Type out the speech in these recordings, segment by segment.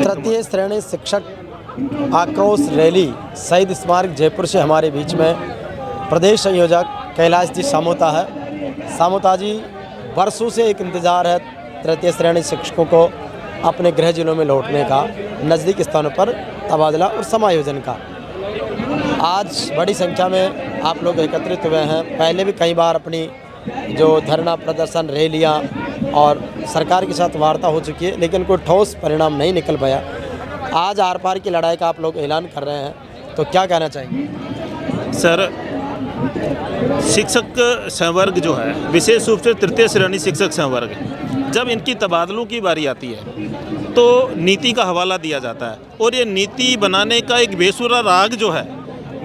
तृतीय श्रेणी शिक्षक आक्रोश रैली शहीद स्मारक जयपुर से हमारे बीच में प्रदेश संयोजक कैलाश जी सामोता है। सामोता जी, वर्षों से एक इंतज़ार है तृतीय श्रेणी शिक्षकों को अपने गृह जिलों में लौटने का, नज़दीक स्थानों पर तबादला और समायोजन का। आज बड़ी संख्या में आप लोग एकत्रित हुए हैं। पहले भी कई बार अपनी जो धरना प्रदर्शन, रैलियाँ और सरकार के साथ वार्ता हो चुकी है, लेकिन कोई ठोस परिणाम नहीं निकल पाया। आज आर पार की लड़ाई का आप लोग ऐलान कर रहे हैं, तो क्या कहना चाहेंगे? सर, शिक्षक संवर्ग जो है, विशेष रूप से तृतीय श्रेणी शिक्षक संवर्ग, जब इनकी तबादलों की बारी आती है तो नीति का हवाला दिया जाता है और ये नीति बनाने का एक बेसुरा राग जो है,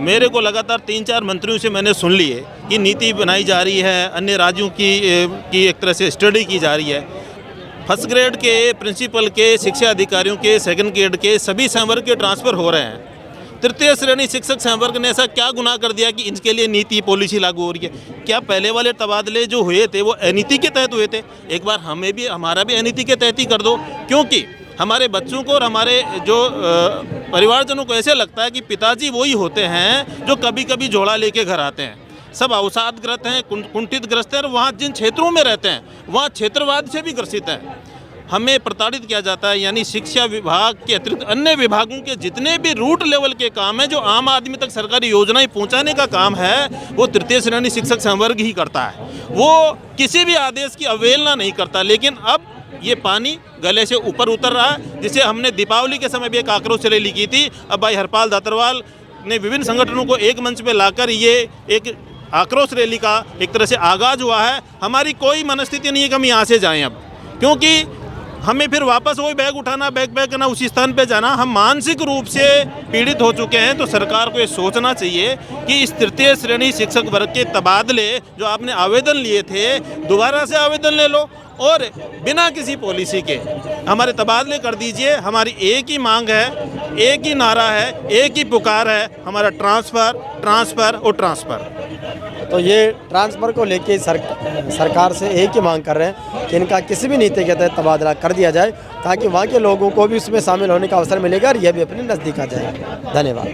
मेरे को लगातार 3-4 मंत्रियों से मैंने सुन ली है कि नीति बनाई जा रही है, अन्य राज्यों की एक तरह से स्टडी की जा रही है। फर्स्ट ग्रेड के, प्रिंसिपल के, शिक्षा अधिकारियों के, सेकंड ग्रेड के सभी संवर्ग के ट्रांसफ़र हो रहे हैं। तृतीय श्रेणी शिक्षक संवर्ग ने ऐसा क्या गुनाह कर दिया कि इनके लिए नीति पॉलिसी लागू हो रही है? क्या पहले वाले तबादले जो हुए थे वो अनीति के तहत हुए थे? एक बार हमारा भी अनीति के तहत ही कर दो, क्योंकि हमारे बच्चों को और हमारे जो परिवारजनों को ऐसे लगता है कि पिताजी वही होते हैं जो कभी कभी झोला लेके घर आते हैं। सब अवसादग्रस्त हैं, कुंठित ग्रस्त हैं और वहाँ जिन क्षेत्रों में रहते हैं वहाँ क्षेत्रवाद से भी ग्रसित हैं। हमें प्रताड़ित किया जाता है, यानी शिक्षा विभाग के अतिरिक्त अन्य विभागों के जितने भी रूट लेवल के काम हैं, जो आम आदमी तक सरकारी योजनाएं पहुंचाने का काम है, वो तृतीय श्रेणी शिक्षक संवर्ग ही करता है। वो किसी भी आदेश की अवहेलना नहीं करता। लेकिन अब ये पानी गले से ऊपर उतर रहा है, जिसे हमने दीपावली के समय भी एक आक्रोश रैली की थी। अब भाई हरपाल दातरवाल ने विभिन्न संगठनों को एक मंच पर लाकर ये एक आक्रोश रैली का एक तरह से आगाज़ हुआ है। हमारी कोई मनस्थिति नहीं है कि हम यहाँ से जाएँ अब, क्योंकि हमें फिर वापस वही बैग उठाना, बैग करना, उसी स्थान पे जाना। हम मानसिक रूप से पीड़ित हो चुके हैं। तो सरकार को ये सोचना चाहिए कि इस तृतीय श्रेणी शिक्षक वर्ग के तबादले जो आपने आवेदन लिए थे, दोबारा से आवेदन ले लो और बिना किसी पॉलिसी के हमारे तबादले कर दीजिए। हमारी एक ही मांग है, एक ही नारा है, एक ही पुकार है, हमारा ट्रांसफ़र, ट्रांसफ़र और ट्रांसफ़र। तो ये ट्रांसफ़र को लेके सरकार से एक ही मांग कर रहे हैं कि इनका किसी भी नीति के तहत तबादला कर दिया जाए, ताकि वहाँ के लोगों को भी उसमें शामिल होने का अवसर मिलेगा और यह भी अपने नज़दीक आ जाए। धन्यवाद।